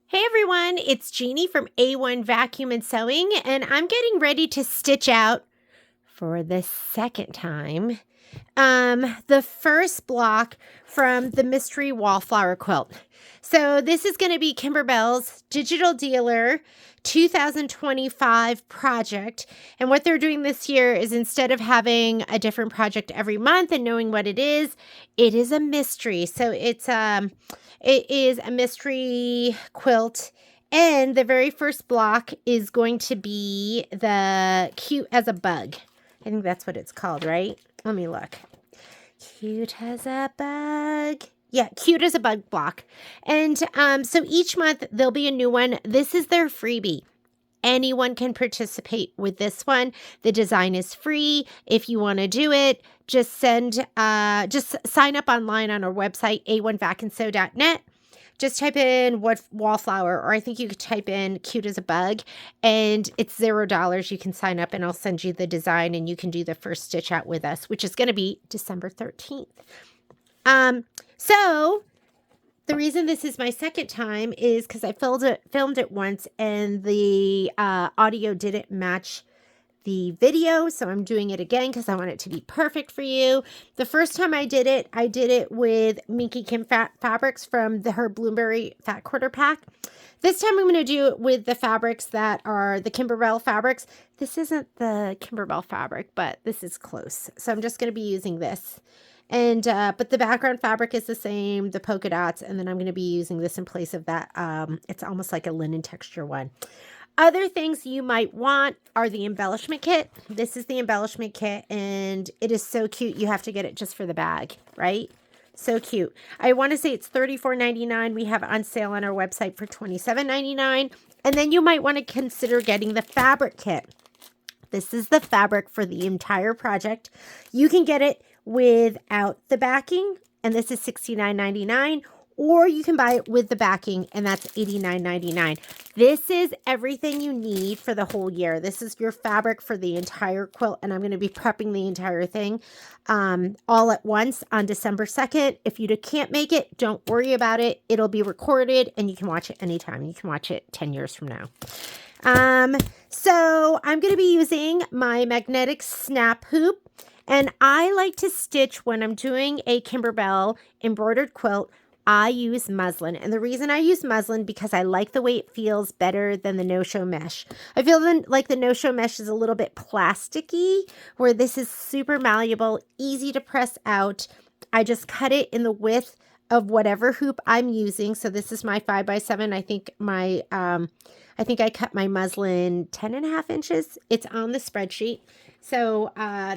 Hey everyone, it's Jeannie from A1 Vacuum and Sewing, and I'm getting ready to stitch out for the second time the first block from the Mystery Wallflower Quilt. So this is going to be Kimberbell's Digital Dealer 2025 project. And what they're doing this year is instead of having a different project every month and knowing what it is a mystery. So it is a mystery quilt. And the very first block is going to be the Cute as a Bug. I think that's what it's called, right? Let me look. Cute as a bug. Yeah, Cute as a Bug block. And so each month there'll be a new one. This is their freebie. Anyone can participate with this one. The design is free. If you want to do it, just sign up online on our website, a1vacandsew.net. Just type in wallflower, or I think you could type in Cute as a Bug, and it's $0. You can sign up and I'll send you the design and you can do the first stitch out with us, which is going to be December 13th. So the reason this is my second time is because I filmed it once and the audio didn't match the video, so I'm doing it again because I want it to be perfect for you. The first time I did it with Minky Kim fabrics from her Bloomberry Fat Quarter Pack. This time I'm going to do it with the fabrics that are the Kimberbell fabrics. This isn't the Kimberbell fabric, but this is close. So I'm just going to be using this. And but the background fabric is the same, the polka dots, and then I'm going to be using this in place of that. It's almost like a linen texture one. Other things you might want are the embellishment kit. This is the embellishment kit, and it is so cute. You have to get it just for the bag, right? So cute. I want to say it's $34.99. We have it on sale on our website for $27.99. And then you might want to consider getting the fabric kit. This is the fabric for the entire project. You can get it without the backing, and this is $69.99. Or you can buy it with the backing, and that's $89.99. This is everything you need for the whole year. This is your fabric for the entire quilt, and I'm going to be prepping the entire thing all at once on December 2nd. If you can't make it, don't worry about it. It'll be recorded, and you can watch it anytime. You can watch it 10 years from now. So I'm going to be using my magnetic snap hoop, and I like to stitch when I'm doing a Kimberbell embroidered quilt. I use muslin, and the reason I use muslin because I like the way it feels better than the no-show mesh. I feel like the no-show mesh is a little bit plasticky, where this is super malleable, easy to press out. I just cut it in the width of whatever hoop I'm using. So this is my 5x7. I think I cut my muslin 10.5 inches. It's on the spreadsheet. So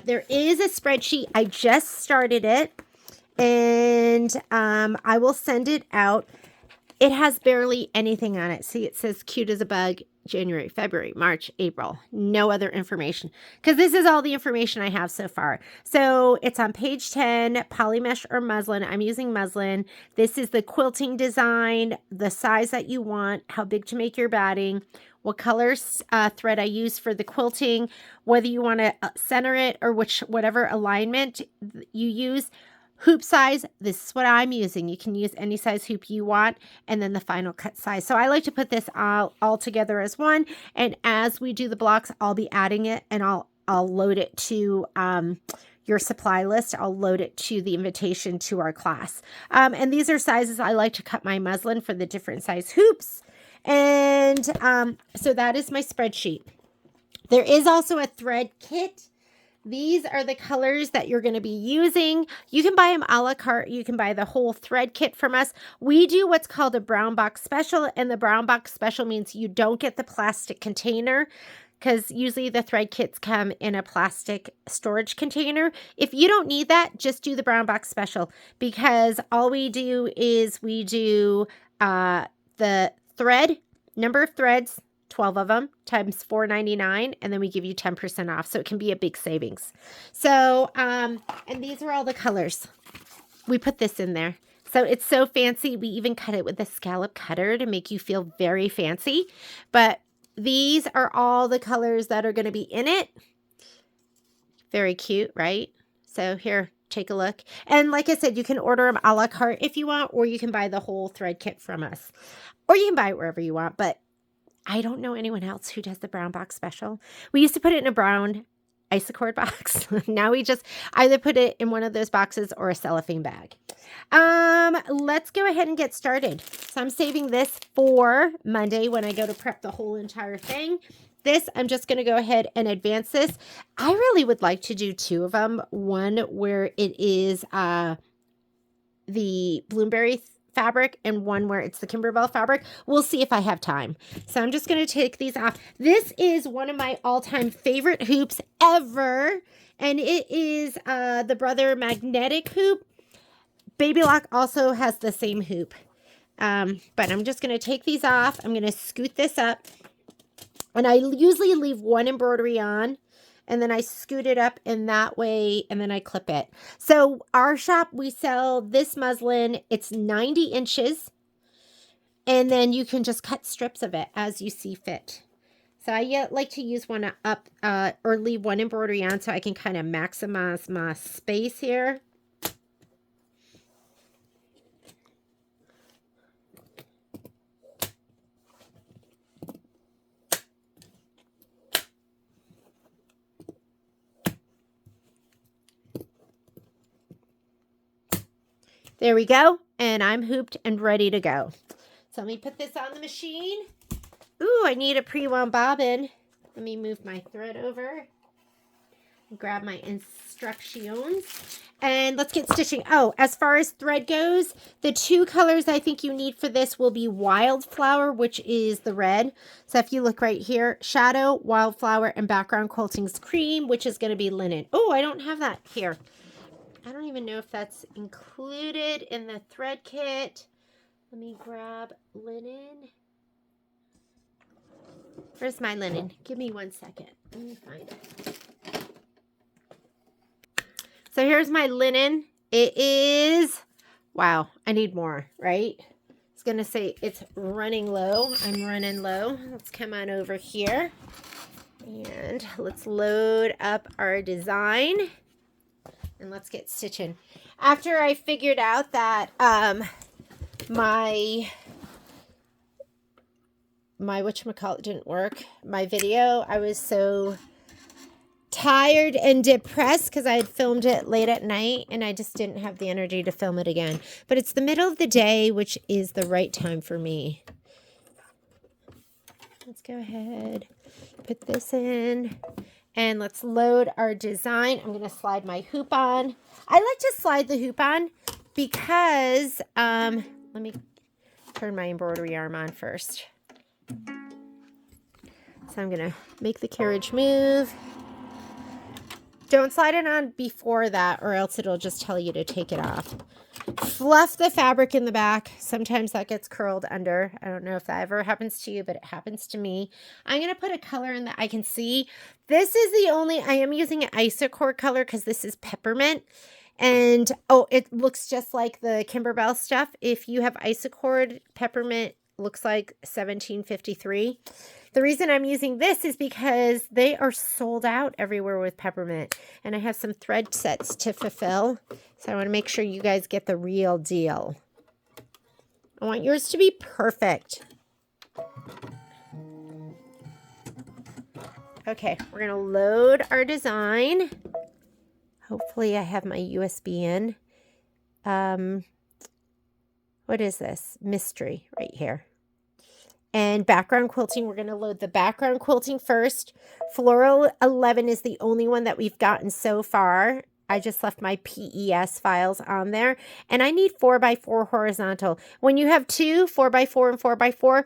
there is a spreadsheet. I just started it. And I will send it out. It has barely anything on it. See, it says Cute as a Bug, January, February, March, April. No other information, because this is all the information I have so far. So it's on page 10, polymesh or muslin. I'm using muslin. This is the quilting design, the size that you want, how big to make your batting, what color thread I use for the quilting, whether you want to center it or whatever alignment you use. Hoop size, this is what I'm using. You can use any size hoop you want, and then the final cut size. So I like to put this all together as one, and as we do the blocks, I'll be adding it, and I'll load it to your supply list. I'll load it to the invitation to our class. And these are sizes I like to cut my muslin for the different size hoops. And so that is my spreadsheet. There is also a thread kit. These are the colors that you're going to be using. You can buy them a la carte. You can buy the whole thread kit from us. We do what's called a brown box special, and the brown box special means you don't get the plastic container, because usually the thread kits come in a plastic storage container. If you don't need that, just do the brown box special, because all we do is we do the thread, number of threads, 12 of them times $4.99, and then we give you 10% off. So it can be a big savings. So, and these are all the colors. We put this in there. So it's so fancy. We even cut it with a scallop cutter to make you feel very fancy. But these are all the colors that are going to be in it. Very cute, right? So here, take a look. And like I said, you can order them a la carte if you want, or you can buy the whole thread kit from us. Or you can buy it wherever you want, but I don't know anyone else who does the brown box special. We used to put it in a brown Isacord box. Now we just either put it in one of those boxes or a cellophane bag. Let's go ahead and get started. So I'm saving this for Monday when I go to prep the whole entire thing. This, I'm just going to go ahead and advance this. I really would like to do two of them. One where it is the Bloomberry fabric and one where it's the Kimberbell fabric. We'll see if I have time. So I'm just going to take these off. This is one of my all-time favorite hoops ever. And it is the Brother magnetic hoop. Baby Lock also has the same hoop. But I'm just going to take these off. I'm going to scoot this up. And I usually leave one embroidery on, and then I scoot it up in that way, and then I clip it. So our shop, we sell this muslin. It's 90 inches, and then you can just cut strips of it as you see fit. So I like to use one up or leave one embroidery on so I can kind of maximize my space here. There we go. And I'm hooped and ready to go. So let me put this on the machine. Ooh, I need a pre-wound bobbin. Let me move my thread over. Grab my instructions. And let's get stitching. Oh, as far as thread goes, the two colors I think you need for this will be Wildflower, which is the red. So if you look right here, Shadow, Wildflower, and Background Quilting's Cream, which is going to be linen. Oh, I don't have that here. I don't even know if that's included in the thread kit. Let me grab linen. Where's my linen? Give me 1 second. Let me find it. So here's my linen. It is, wow, I need more, right? It's going to say it's running low. I'm running low. Let's come on over here. And let's load up our design. And let's get stitching. After I figured out that my whatchamacallit didn't work, my video, I was so tired and depressed because I had filmed it late at night and I just didn't have the energy to film it again. But it's the middle of the day, which is the right time for me. Let's go ahead, put this in. And let's load our design. I'm going to slide my hoop on. I like to slide the hoop on because, let me turn my embroidery arm on first. So I'm going to make the carriage move. Don't slide it on before that or else it'll just tell you to take it off. Fluff the fabric in the back. Sometimes that gets curled under. I don't know if that ever happens to you, but it happens to me. I'm going to put a color in that I can see. This is the only, I am using an Isacord color because this is peppermint. And, oh, it looks just like the Kimberbell stuff. If you have Isacord, peppermint looks like 1753. The reason I'm using this is because they are sold out everywhere with peppermint. And I have some thread sets to fulfill. So I want to make sure you guys get the real deal. I want yours to be perfect. Okay, we're going to load our design. Hopefully I have my USB in. What is this? Mystery right here. And background quilting, we're going to load the background quilting first. Floral 11 is the only one that we've gotten so far. I just left my PES files on there. And I need 4x4 horizontal. When you have two 4x4 and 4x4,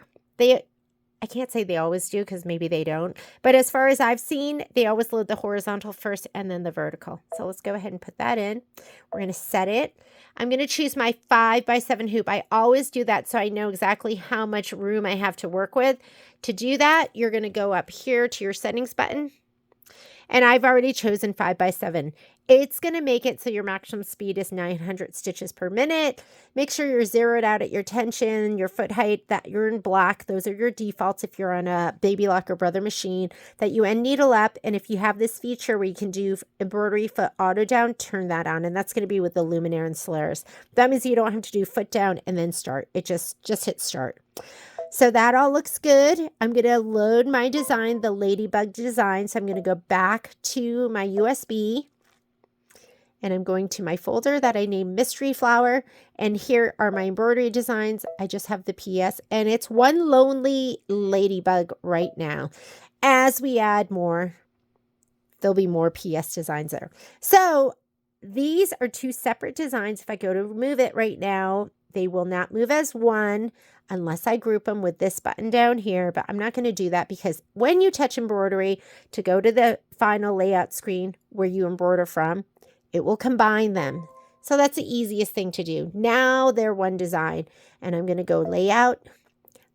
I can't say they always do because maybe they don't. But as far as I've seen, they always load the horizontal first and then the vertical. So let's go ahead and put that in. We're going to set it. I'm going to choose my 5x7 hoop. I always do that so I know exactly how much room I have to work with. To do that, you're going to go up here to your settings button. And I've already chosen 5x7. It's going to make it so your maximum speed is 900 stitches per minute. Make sure you're zeroed out at your tension, your foot height, that you're in black. Those are your defaults if you're on a Baby Lock or Brother machine. That you end needle up, and if you have this feature where you can do embroidery foot auto down, turn that on, and that's going to be with the Luminaire and Solaris. That means you don't have to do foot down and then start. It just hit start. So that all looks good. I'm going to load my design, the Ladybug design. So I'm going to go back to my USB. And I'm going to my folder that I named Mystery Flower. And here are my embroidery designs. I just have the PS. And it's one lonely ladybug right now. As we add more, there'll be more PS designs there. So these are two separate designs. If I go to remove it right now, they will not move as one unless I group them with this button down here. But I'm not going to do that because when you touch embroidery to go to the final layout screen where you embroider from, it will combine them. So that's the easiest thing to do. Now they're one design. And I'm going to go layout,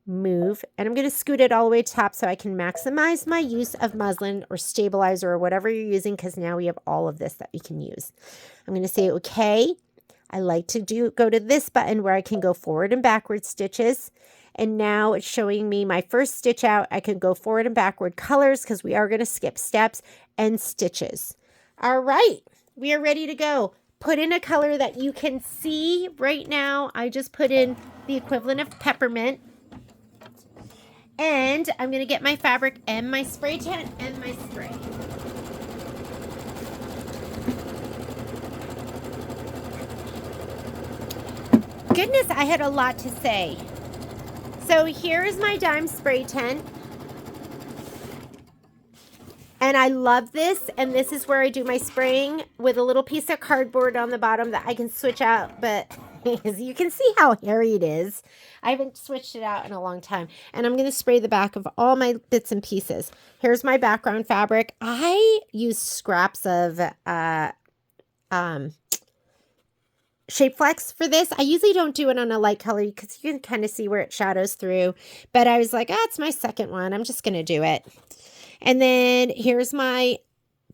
move, and I'm going to scoot it all the way to top so I can maximize my use of muslin or stabilizer or whatever you're using, because now we have all of this that we can use. I'm going to say okay. I like to go to this button where I can go forward and backward stitches. And now it's showing me my first stitch out. I can go forward and backward colors because we are going to skip steps and stitches. All right. We are ready to go. Put in a color that you can see right now. I just put in the equivalent of peppermint. And I'm going to get my fabric and my spray tan and my spray. Goodness, I had a lot to say. So here is my dime spray tent. And I love this, and this is where I do my spraying with a little piece of cardboard on the bottom that I can switch out, but as you can see how hairy it is. I haven't switched it out in a long time. And I'm going to spray the back of all my bits and pieces. Here's my background fabric. I use scraps of Shape Flex for this. I usually don't do it on a light color because you can kind of see where it shadows through, but I was like, it's my second one. I'm just going to do it. And then here's my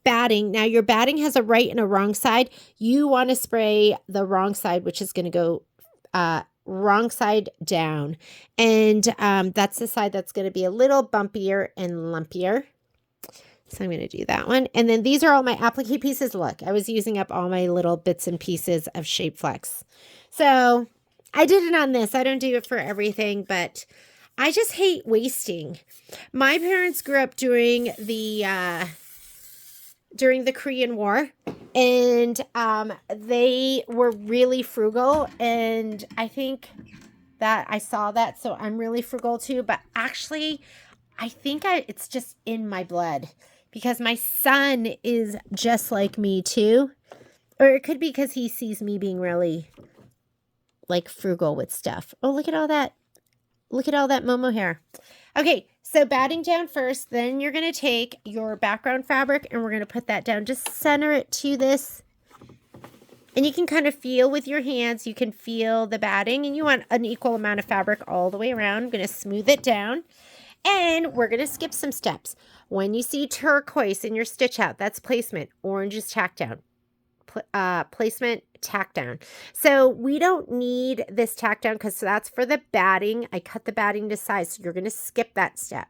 batting. Now your batting has a right and a wrong side. You want to spray the wrong side, which is going to go wrong side down. And that's the side that's going to be a little bumpier and lumpier. So I'm going to do that one. And then these are all my applique pieces. Look, I was using up all my little bits and pieces of Shape Flex. So I did it on this. I don't do it for everything, but I just hate wasting. My parents grew up during the Korean War, and they were really frugal, and I think that I saw that, so I'm really frugal too. But actually, I think it's just in my blood because my son is just like me too, or it could be because he sees me being really like frugal with stuff. Oh, look at all that. Look at all that Momo hair. Okay, so batting down first, then you're going to take your background fabric and we're going to put that down. Just center it to this. And you can kind of feel with your hands, you can feel the batting, and you want an equal amount of fabric all the way around. I'm going to smooth it down. And we're going to skip some steps. When you see turquoise in your stitch out, that's placement. Orange is tack down. Placement, tack down. So we don't need this tack down because that's for the batting. I cut the batting to size, so you're going to skip that step.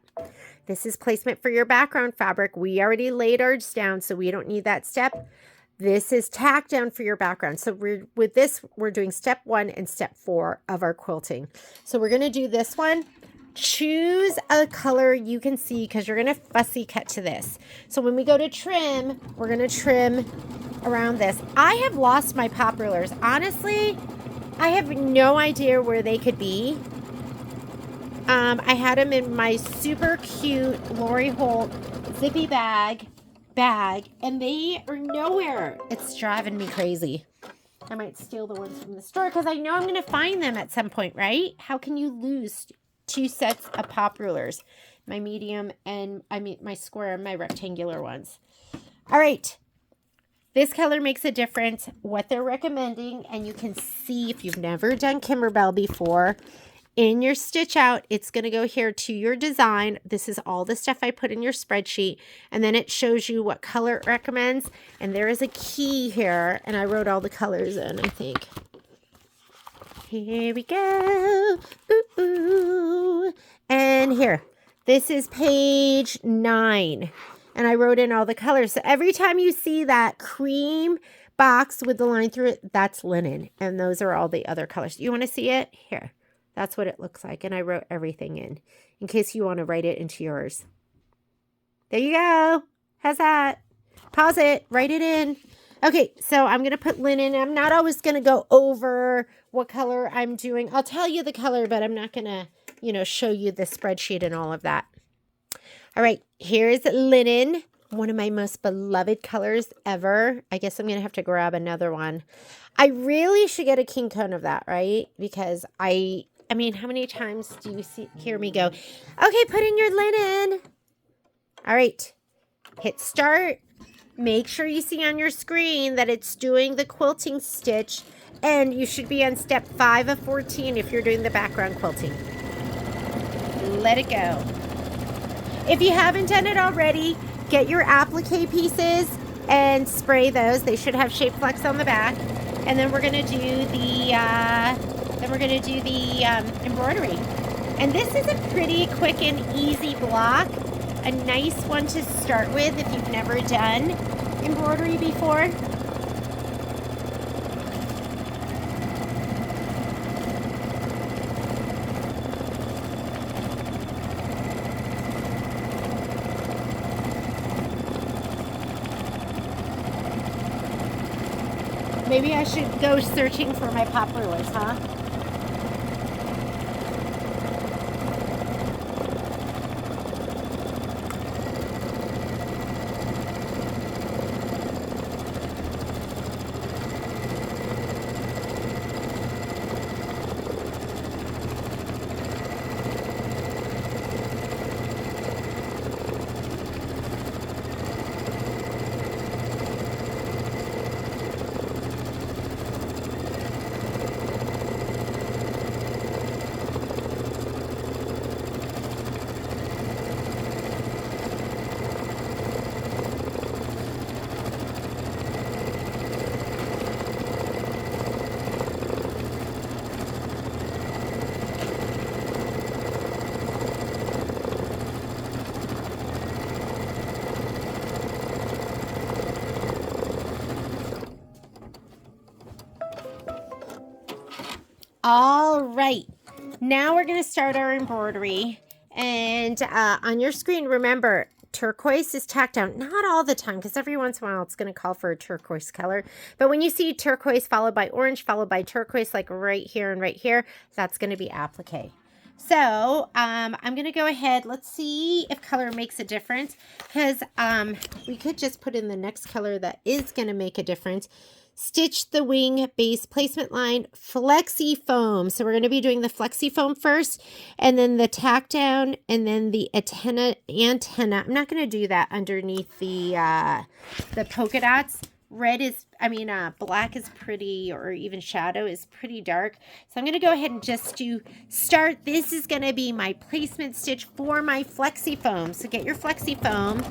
This is placement for your background fabric. We already laid ours down, so we don't need that step. This is tack down for your background. So with this, we're doing step 1 and step 4 of our quilting. So we're going to do this one. Choose a color you can see because you're going to fussy cut to this. So when we go to trim, we're going to trim around this. I have lost my pop rulers. Honestly, I have no idea where they could be. I had them in my super cute Lori Holt zippy bag, and they are nowhere. It's driving me crazy. I might steal the ones from the store because I know I'm going to find them at some point, right? How can you lose 2 sets of pop rulers? My medium and my square and my rectangular ones. All right. This color makes a difference, what they're recommending, and you can see if you've never done Kimberbell before, in your stitch out, it's going to go here to your design. This is all the stuff I put in your spreadsheet. And then it shows you what color it recommends. And there is a key here. And I wrote all the colors in, I think. Here we go. Ooh, ooh. And here, this is page 9. And I wrote in all the colors. So every time you see that cream box with the line through it, that's linen. And those are all the other colors. You want to see it? Here. That's what it looks like. And I wrote everything in case you want to write it into yours. There you go. How's that? Pause it. Write it in. Okay, so I'm going to put linen. I'm not always going to go over what color I'm doing. I'll tell you the color, but I'm not going to, show you the spreadsheet and all of that. All right, here's linen. One of my most beloved colors ever. I guess I'm going to have to grab another one. I really should get a king cone of that, right? Because I mean, how many times do you hear me go, okay, put in your linen. All right, hit start. Make sure you see on your screen that it's doing the quilting stitch, and you should be on step 5 of 14 if you're doing the background quilting. Let it go. If you haven't done it already, get your applique pieces and spray those. They should have shape flex on the back. And then we're going to do the embroidery. And this is a pretty quick and easy block. A nice one to start with if you've never done embroidery before. Maybe I should go searching for my pop rulers, huh? All right, now we're going to start our embroidery. And on your screen, remember, turquoise is tacked down. Not all the time, because every once in a while it's going to call for a turquoise color. But when you see turquoise followed by orange, followed by turquoise, like right here and right here, that's going to be applique. So I'm going to go ahead. Let's see if color makes a difference, because we could just put in the next color that is going to make a difference. Stitch the wing base placement line, flexi foam. So we're going to be doing the flexi foam first, and then the tack down, and then the antenna. I'm not going to do that underneath the polka dots. Black is pretty, or even shadow is pretty dark. So I'm going to go ahead and just do start. This is going to be my placement stitch for my flexi foam. So get your flexi foam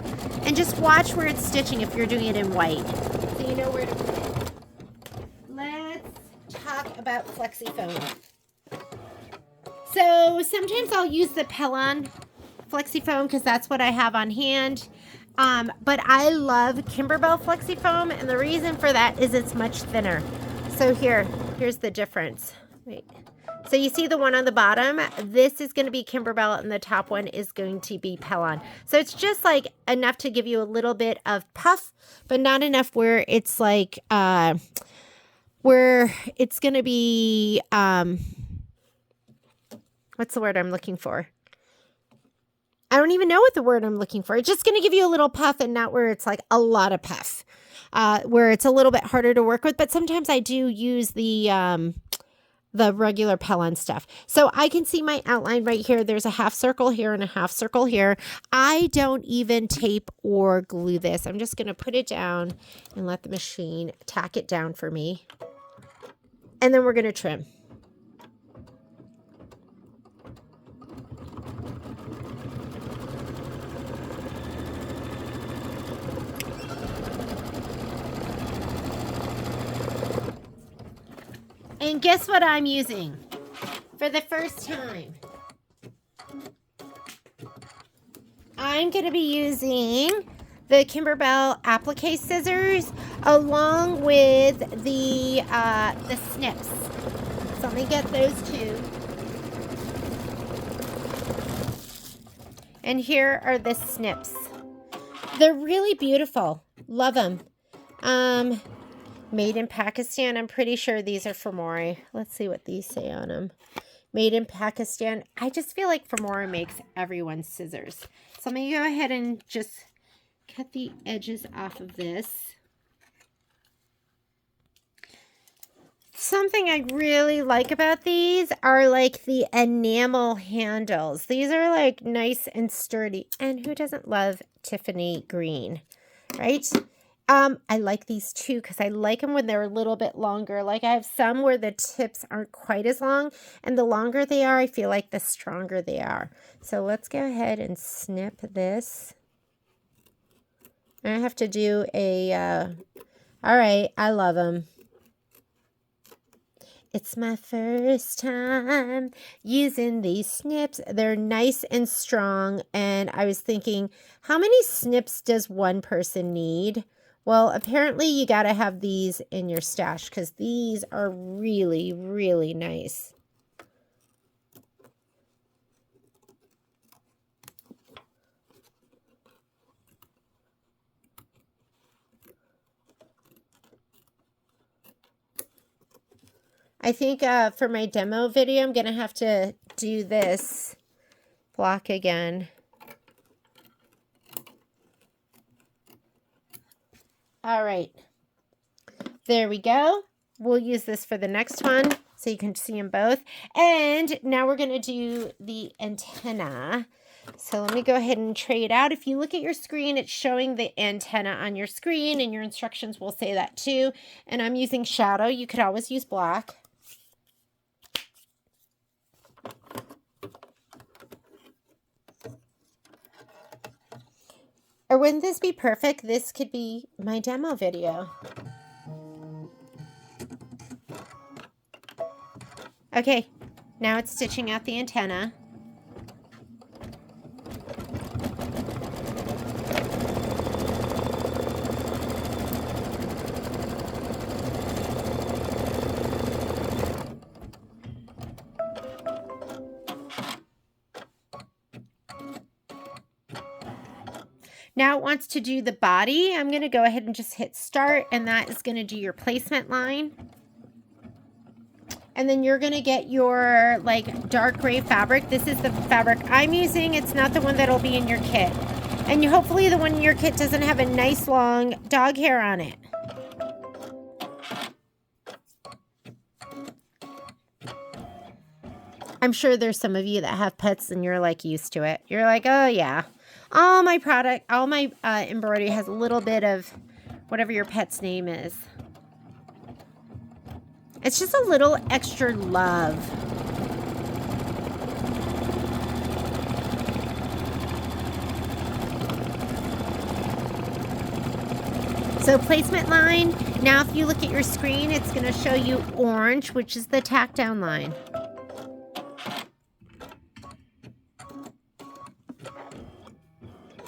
and just watch where it's stitching if you're doing it in white, so you know where to put it. Let's talk about flexi foam. So sometimes I'll use the Pellon flexi foam because that's what I have on hand. But I love Kimberbell flexi foam, and the reason for that is it's much thinner. So here's the difference. Wait. So you see the one on the bottom? This is going to be Kimberbell, and the top one is going to be Pellon. So it's just like enough to give you a little bit of puff, but not enough where it's like where it's going to be, what's the word I'm looking for? I don't even know what the word I'm looking for. It's just going to give you a little puff, and not where it's like a lot of puff, where it's a little bit harder to work with. But sometimes I do use the regular Pellon stuff. So I can see my outline right here. There's a half circle here and a half circle here. I don't even tape or glue this. I'm just going to put it down and let the machine tack it down for me. And then we're going to trim. And guess what I'm using for the first time? I'm going to be using the Kimberbell applique scissors along with the Snips. So let me get those two. And here are the Snips. They're really beautiful. Love them. Made in Pakistan. I'm pretty sure these are Fermori. Let's see what these say on them. Made in Pakistan. I just feel like Fermori makes everyone's scissors. So I'm going to go ahead and just cut the edges off of this. Something I really like about these are like the enamel handles. These are like nice and sturdy. And who doesn't love Tiffany green, right? I like these too because I like them when they're a little bit longer. Like I have some where the tips aren't quite as long, and the longer they are, I feel like the stronger they are. So let's go ahead and snip this. I have to do a, all right, I love them. It's my first time using these snips. They're nice and strong, and I was thinking, how many snips does one person need? Well, apparently you got to have these in your stash because these are really, really nice. I think for my demo video, I'm going to have to do this block again. All right, there we go. We'll use this for the next one so you can see them both. And now we're going to do the antenna. So let me go ahead and tray it out. If you look at your screen, it's showing the antenna on your screen, and your instructions will say that too. And I'm using shadow. You could always use black. Or wouldn't this be perfect? This could be my demo video. Okay, now it's stitching out the antenna. Now it wants to do the body. I'm going to go ahead and just hit start, and that is going to do your placement line. And then you're going to get your like dark gray fabric. This is the fabric I'm using. It's not the one that'll be in your kit. And hopefully the one in your kit doesn't have a nice long dog hair on it. I'm sure there's some of you that have pets and you're like used to it. You're like, oh yeah. All my embroidery has a little bit of whatever your pet's name is. It's just a little extra love. So placement line. Now if you look at your screen, it's going to show you orange, which is the tack down line.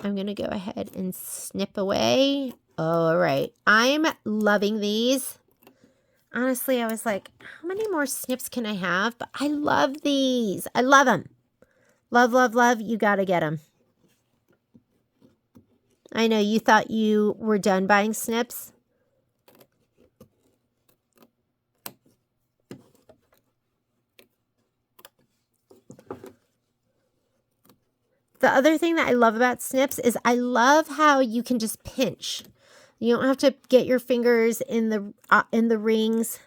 I'm going to go ahead and snip away. All right. I'm loving these. Honestly, I was like, how many more snips can I have? But I love these. I love them. Love, love, love. You got to get them. I know you thought you were done buying snips. The other thing that I love about snips is I love how you can just pinch. You don't have to get your fingers in the rings.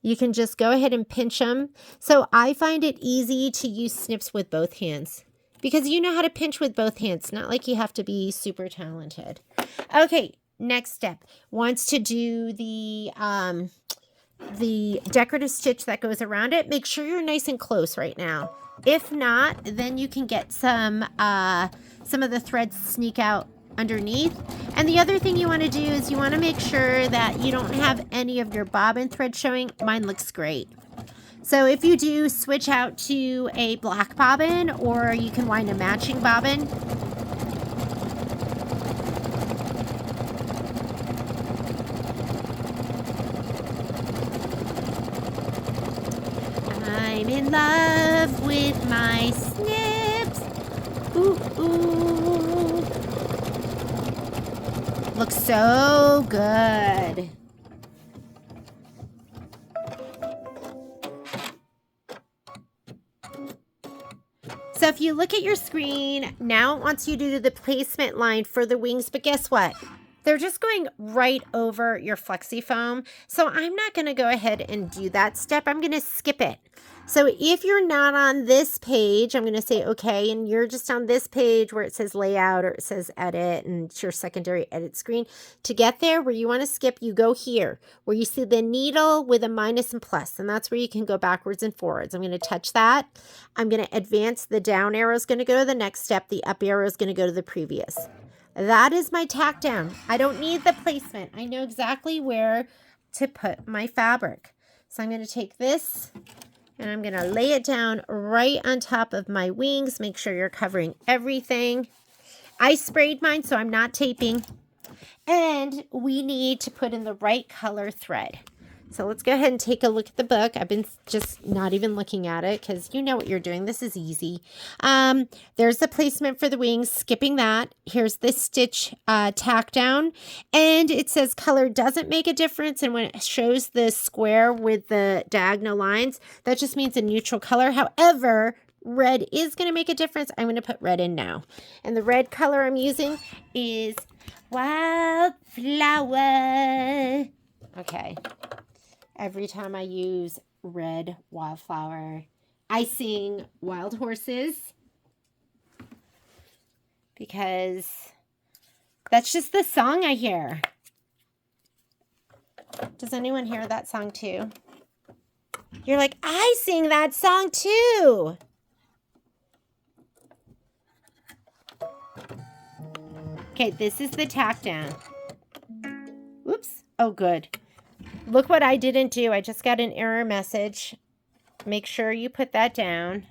You can just go ahead and pinch them. So I find it easy to use snips with both hands because you know how to pinch with both hands. Not like you have to be super talented. Okay, next step. Wants to do the decorative stitch that goes around it. Make sure you're nice and close right now. If not, then you can get some of the threads sneak out underneath. And the other thing you want to do is you want to make sure that you don't have any of your bobbin thread showing. Mine looks great. So if you do, switch out to a black bobbin, or you can wind a matching bobbin. I'm in love with my snips. Ooh, ooh. Looks so good. So if you look at your screen, now it wants you to do the placement line for the wings, but guess what? They're just going right over your flexi foam. So I'm not going to go ahead and do that step. I'm going to skip it. So if you're not on this page, I'm going to say okay, and you're just on this page where it says layout or it says edit and it's your secondary edit screen. To get there where you want to skip, you go here where you see the needle with a minus and plus, and that's where you can go backwards and forwards. I'm going to touch that. I'm going to advance. The down arrow is going to go to the next step. The up arrow is going to go to the previous. That is my tack down. I don't need the placement. I know exactly where to put my fabric. So I'm going to take this and I'm going to lay it down right on top of my wings. Make sure you're covering everything. I sprayed mine, so I'm not taping. And we need to put in the right color thread. So let's go ahead and take a look at the book. I've been just not even looking at it because you know what you're doing. This is easy. There's the placement for the wings, skipping that. Here's the stitch tack down. And it says color doesn't make a difference. And when it shows the square with the diagonal lines, that just means a neutral color. However, red is going to make a difference. I'm going to put red in now. And the red color I'm using is Wallflower. Okay. Every time I use red Wallflower, I sing Wild Horses because that's just the song I hear. Does anyone hear that song too? You're like, I sing that song too. Okay, this is the tack down. Oops. Oh, good. Look what I didn't do. I just got an error message. Make sure you put that down.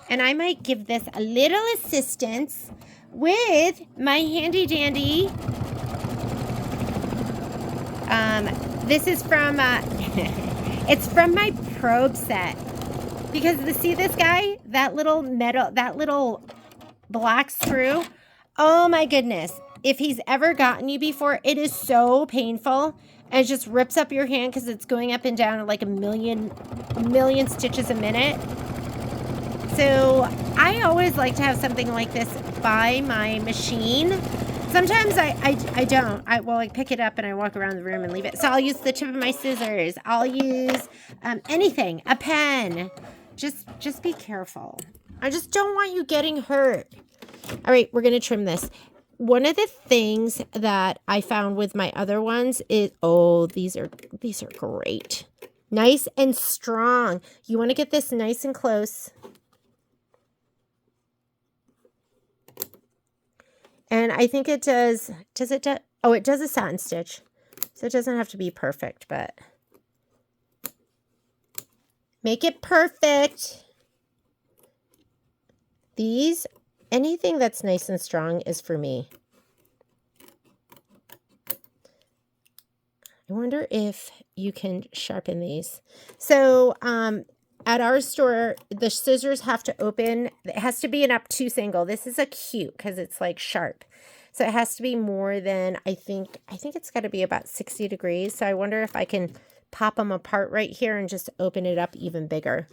And I might give this a little assistance with my handy dandy. This is from, it's from my probe set. Because see this guy? That little metal, that little black screw. Oh my goodness. If he's ever gotten you before, it is so painful. And it just rips up your hand because it's going up and down at like a million stitches a minute. So I always like to have something like this by my machine. Sometimes I don't. I pick it up and I walk around the room and leave it. So I'll use the tip of my scissors. I'll use anything, a pen. Just be careful. I just don't want you getting hurt. All right, we're going to trim this. One of the things that I found with my other ones is, oh, these are great. Nice and strong. You want to get this nice and close. And I think it does it do? Oh, it does a satin stitch. So it doesn't have to be perfect, but make it perfect. Anything that's nice and strong is for me. I wonder if you can sharpen these. So at our store, the scissors have to open. It has to be an obtuse angle. This is a cute because it's like sharp. So it has to be more than, I think it's got to be about 60 degrees. So I wonder if I can pop them apart right here and just open it up even bigger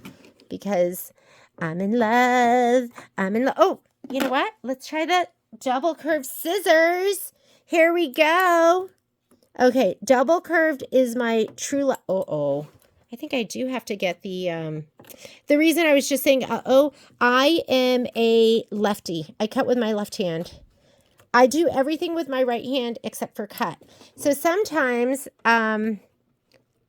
because I'm in love. Oh, you know what? Let's try that double curved scissors. Here we go. Okay, double curved is my true love. I think I do have to get the reason I was just saying, I am a lefty. I cut with my left hand. I do everything with my right hand except for cut. So sometimes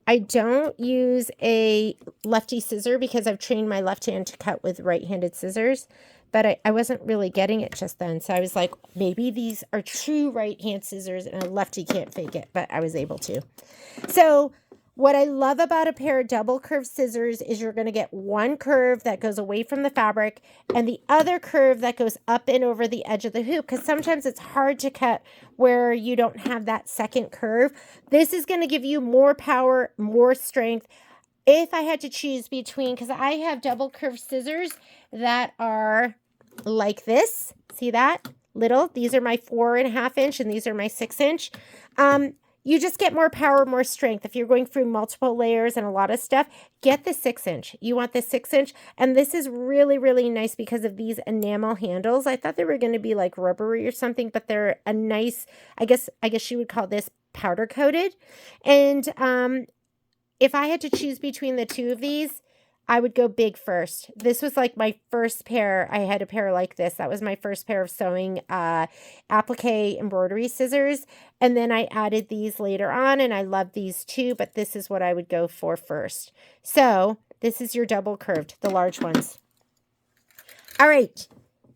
I don't use a lefty scissor because I've trained my left hand to cut with right-handed scissors, but I wasn't really getting it just then. So I was like, maybe these are true right-hand scissors and a lefty can't fake it, but I was able to. So what I love about a pair of double curved scissors is you're going to get one curve that goes away from the fabric and the other curve that goes up and over the edge of the hoop, because sometimes it's hard to cut where you don't have that second curve. This is going to give you more power, more strength. If I had to choose between, because I have double curved scissors that are like this, see that? Little, these are my 4.5 inch and these are my 6 inch. You just get more power, more strength. If you're going through multiple layers and a lot of stuff, get the 6 inch. You want the 6 inch. And this is really, really nice because of these enamel handles. I thought they were going to be like rubbery or something, but they're a nice, I guess you would call this powder coated. And if I had to choose between the two of these, I would go big first. This was like my first pair. I had a pair like this. That was my first pair of sewing applique embroidery scissors. And then I added these later on, and I love these too, but this is what I would go for first. So this is your double curved, the large ones. All right,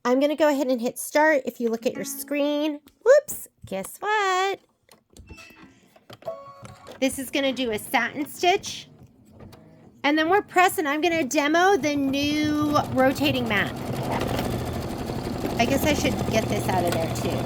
I'm going to go ahead and hit start. If you look at your screen, whoops, guess what? This is going to do a satin stitch. And then we're pressing. I'm going to demo the new rotating mat. I guess I should get this out of there too.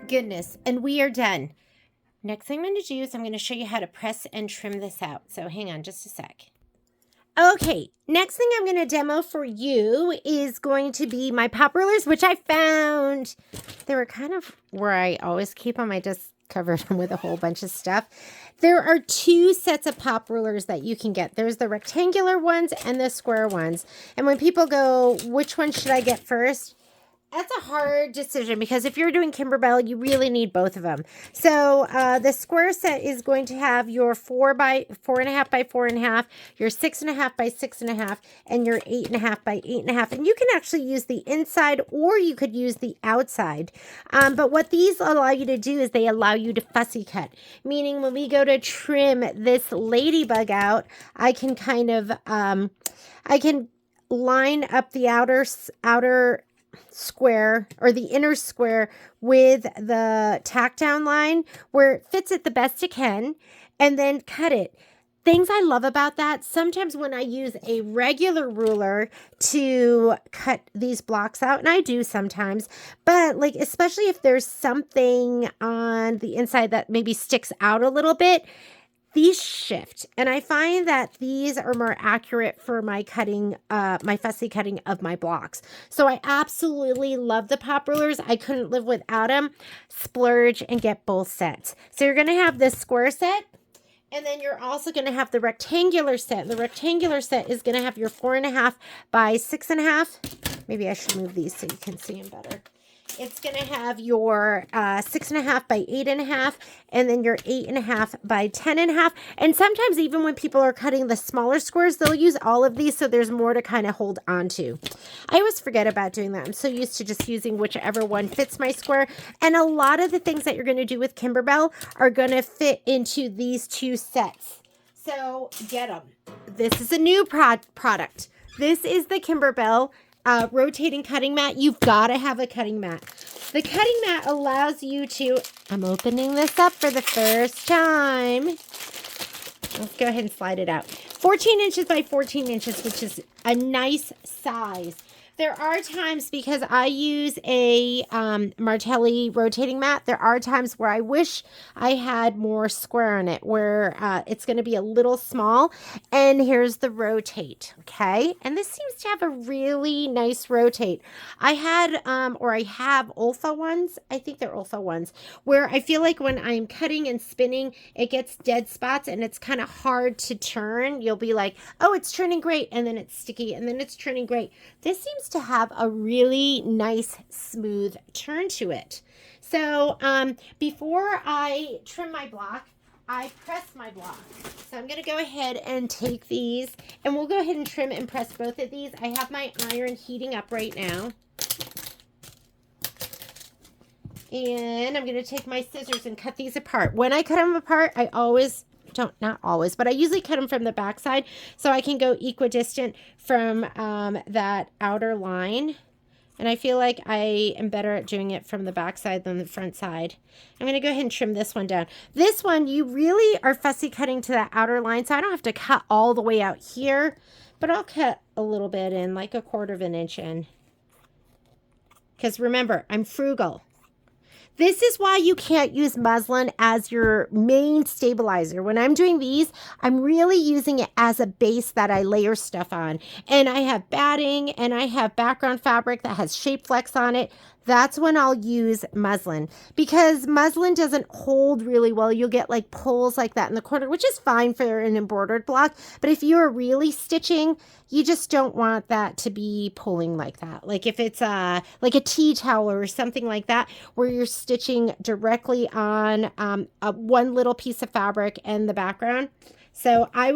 goodness, and we are done. Next thing I'm going to do is I'm going to show you how to press and trim this out. So hang on just a sec. Okay, next thing I'm going to demo for you is going to be my pop rulers, which I found. They were kind of where I always keep them. I just covered them with a whole bunch of stuff. There are two sets of pop rulers that you can get. There's the rectangular ones and the square ones. And when people go, which one should I get first? That's a hard decision because if you're doing Kimberbell, you really need both of them. So the square set is going to have your 4 by 4.5 by 4.5, your 6.5 by 6.5, and your 8.5 by 8.5. And you can actually use the inside or you could use the outside. But what these allow you to do is they allow you to fussy cut, meaning when we go to trim this ladybug out, I can kind of, I can line up the outer square or the inner square with the tack down line where it fits it the best it can and then cut it. Things I love about that, sometimes when I use a regular ruler to cut these blocks out, and I do sometimes, but like especially if there's something on the inside that maybe sticks out a little bit, these shift, and I find that these are more accurate for my cutting, my fussy cutting of my blocks. So I absolutely love the pop rulers. I couldn't live without them. Splurge and get both sets. So you're going to have this square set, and then you're also going to have the rectangular set. The rectangular set is going to have your 4.5 by 6.5. Maybe I should move these so you can see them better. It's going to have your 6.5 by 8.5, and then your 8.5 by 10.5. And sometimes even when people are cutting the smaller squares, they'll use all of these so there's more to kind of hold on to. I always forget about doing that. I'm so used to just using whichever one fits my square. And a lot of the things that you're going to do with Kimberbell are going to fit into these two sets. So get them. This is a new product. This is the Kimberbell rotating cutting mat. You've got to have a cutting mat. The cutting mat allows you to, I'm opening this up for the first time. Let's go ahead and slide it out. 14 inches by 14 inches, which is a nice size. There are times, because I use a Martelli rotating mat, there are times where I wish I had more square on it, where it's going to be a little small. And here's the rotate, okay? And this seems to have a really nice rotate. I had, or I have Olfa ones, I think they're Olfa ones, where I feel like when I'm cutting and spinning, it gets dead spots and it's kind of hard to turn. You'll be like, oh, it's turning great, and then it's sticky, and then it's turning great. This seems to have a really nice smooth turn to it. So before I trim my block, I press my block. So I'm going to go ahead and take these, and we'll go ahead and trim and press both of these. I have my iron heating up right now. And I'm going to take my scissors and cut these apart. When I cut them apart, I always not always, but I usually cut them from the back side so I can go equidistant from that outer line. And I feel like I am better at doing it from the back side than the front side. I'm going to go ahead and trim this one down. This one, you really are fussy cutting to that outer line, so I don't have to cut all the way out here, but I'll cut a little bit in, like 1/4 inch in. Because remember, I'm frugal. This is why you can't use muslin as your main stabilizer. When I'm doing these, I'm really using it as a base that I layer stuff on. And I have batting and I have background fabric that has shape flex on it. That's when I'll use muslin, because muslin doesn't hold really well. You'll get like pulls like that in the corner, which is fine for an embroidered block. But if you're really stitching, you just don't want that to be pulling like that. Like if it's like a tea towel or something like that, where you're stitching directly on one little piece of fabric and the background. So I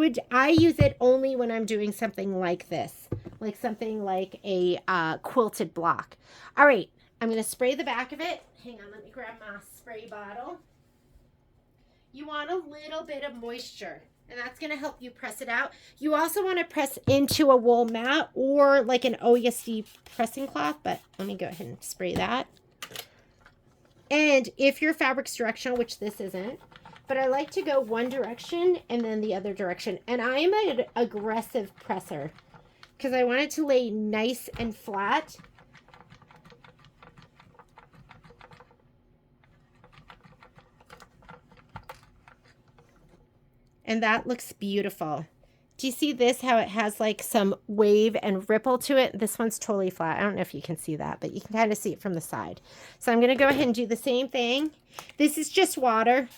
use it only when I'm doing something like this, like something like a quilted block. All right. I'm going to spray the back of it. Hang on, let me grab my spray bottle. You want a little bit of moisture, and that's going to help you press it out. You also want to press into a wool mat or like an OESD pressing cloth, but let me go ahead and spray that. And if your fabric's directional, which this isn't, but I like to go one direction and then the other direction. And I am an aggressive presser because I want it to lay nice and flat. And that looks beautiful. Do you see this, how it has like some wave and ripple to it? This one's totally flat. I don't know if you can see that, but you can kind of see it from the side. So I'm going to go ahead and do the same thing. This is just water.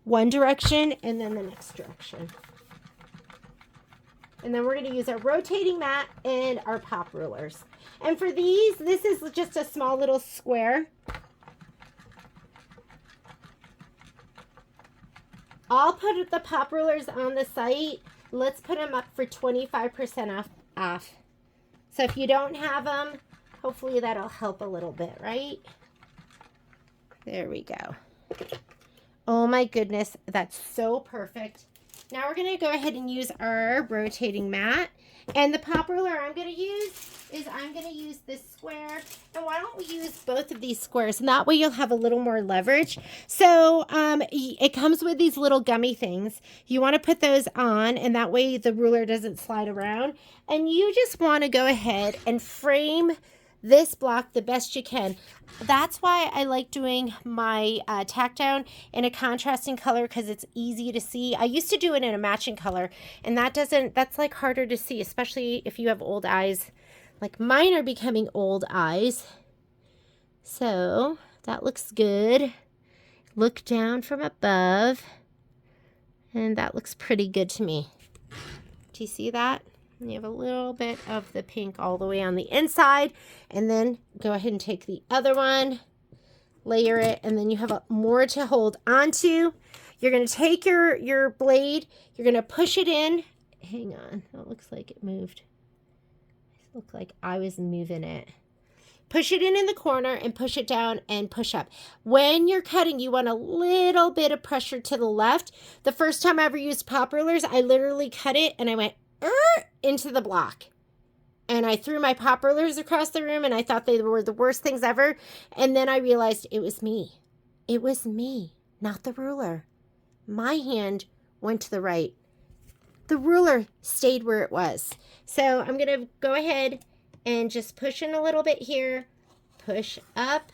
One direction and then the next direction. And then we're going to use our rotating mat and our pop rulers. And for these, this is just a small little square. I'll put the pop rulers on the site. Let's put them up for 25% off. So if you don't have them, hopefully that'll help a little bit, right? There we go. Oh my goodness, that's so perfect. Now we're going to go ahead and use our rotating mat. And the pop ruler I'm going to use is I'm going to use this square. And why don't we use both of these squares? And that way you'll have a little more leverage. So it comes with these little gummy things. You want to put those on, and that way the ruler doesn't slide around. And you just want to go ahead and frame this block the best you can. That's why I like doing my tack down in a contrasting color, because it's easy to see. I used to do it in a matching color, and that's like harder to see, especially if you have old eyes. Like mine are becoming old eyes. So that looks good. Look down from above, and that looks pretty good to me. Do you see that? And you have a little bit of the pink all the way on the inside, and then go ahead and take the other one, layer it, and then you have more to hold onto. You're going to take your blade, you're going to push it in. Hang on, that looks like it moved. It looked like I was moving it. Push it in the corner and push it down and push up. When you're cutting, you want a little bit of pressure to the left. The first time I ever used pop rulers, I literally cut it and I went into the block. And I threw my pop rulers across the room, and I thought they were the worst things ever. And then I realized it was me. It was me, not the ruler. My hand went to the right. The ruler stayed where it was. So I'm going to go ahead and just push in a little bit here. Push up.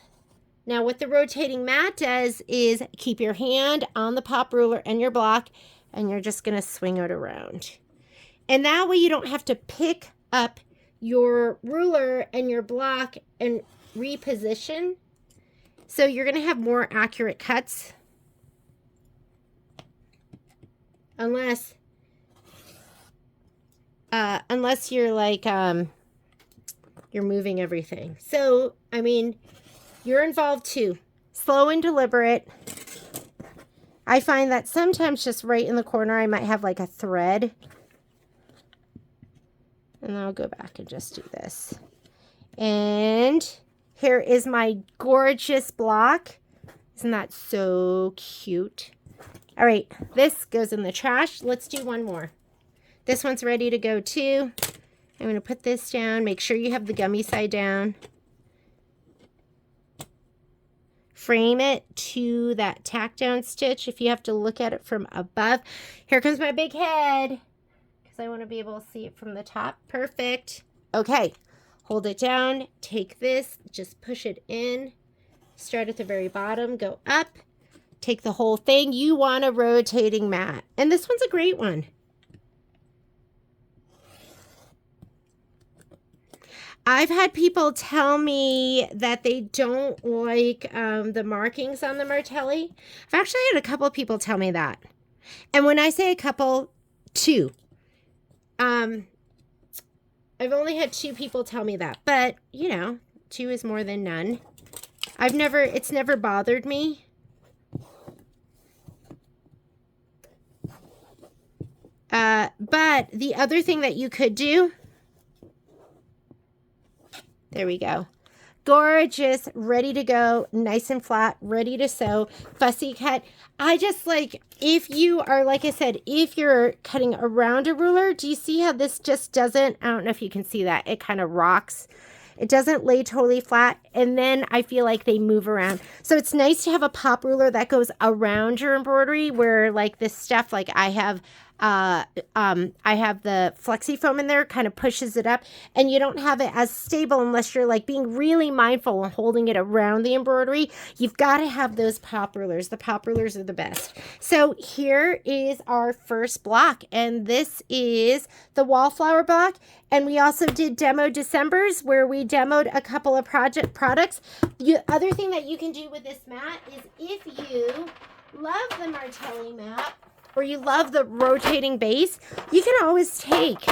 Now what the rotating mat does is keep your hand on the pop ruler and your block, and you're just going to swing it around. And that way you don't have to pick up your ruler and your block and reposition. So you're going to have more accurate cuts. Unless you're like, you're moving everything. So, I mean, you're involved too. Slow and deliberate. I find that sometimes just right in the corner, I might have like a thread. And I'll go back and just do this. And here is my gorgeous block. Isn't that so cute? All right, this goes in the trash. Let's do one more. This one's ready to go too. I'm going to put this down. Make sure you have the gummy side down. Frame it to that tack down stitch if you have to look at it from above. Here comes my big head, I want to be able to see it from the top. Perfect. Okay, hold it down, take this, just push it in, start at the very bottom, go up, take the whole thing. You want a rotating mat, and this one's a great one. I've had people tell me that they don't like the markings on the Martelli. I've actually had a couple of people tell me that. And when I say a couple, two. I've only had 2 people tell me that, but you know, 2 is more than none. It's never bothered me. But the other thing that you could do, there we go. Gorgeous, ready to go, nice and flat, ready to sew, fussy cut. I just like, if you are, like I said, if you're cutting around a ruler, do you see how this just doesn't, I don't know if you can see that, it kind of rocks. It doesn't lay totally flat, and then I feel like they move around. So it's nice to have a pop ruler that goes around your embroidery, where like this stuff, like I have I have the flexi foam in there, kind of pushes it up, and you don't have it as stable unless you're like being really mindful and holding it around the embroidery. You've got to have those pop rulers. The pop rulers are the best. So here is our first block, and this is the Wallflower block. And we also did demo Decembers where we demoed a couple of products. The other thing that you can do with this mat is if you love the Martelli mat, or you love the rotating base, you can always take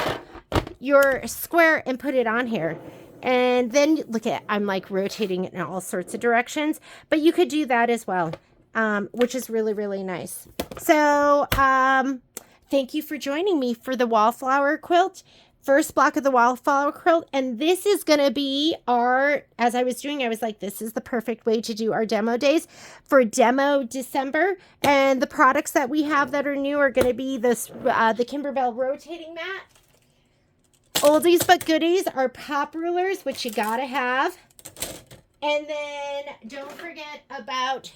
your square and put it on here. And then look at, I'm like rotating it in all sorts of directions, but you could do that as well, which is really, really nice. So thank you for joining me for the Wallflower quilt. First block of the Wallflower quilt, and this is going to be our, as I was doing, I was like, this is the perfect way to do our demo days for demo December. And the products that we have that are new are going to be this, the Kimberbell rotating mat. Oldies but goodies are pop rulers, which you got to have. And then don't forget about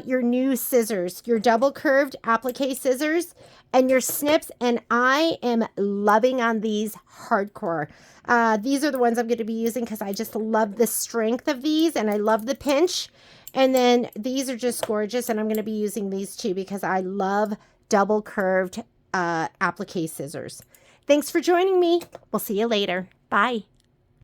your new scissors, your double curved applique scissors, and your snips. And I am loving on these hardcore. These are the ones I'm going to be using because I just love the strength of these, and I love the pinch. And then these are just gorgeous, and I'm going to be using these too because I love double curved applique scissors. Thanks for joining me. We'll see you later. Bye.